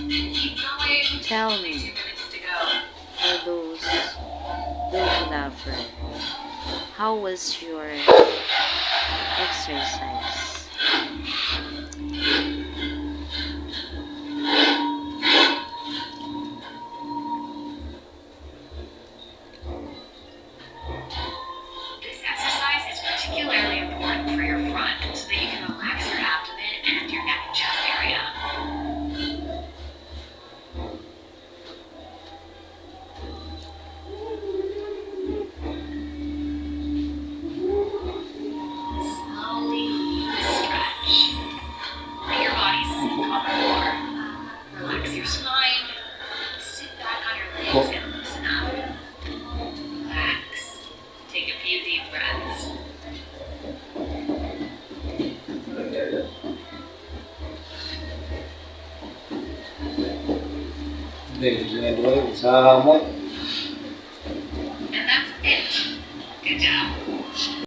Keep going. Tell 2 me, minutes to go. for those dog lover, how was your exercise? This exercise is particularly important for your front so that you can relax your abdomen and your neck and chest area. Slowly stretch. Let your body sink on the floor. Relax your spine. Sit back on your legs and loosen up. Relax. Take a few deep breaths. Dito, sa mo. And that's it. Good job.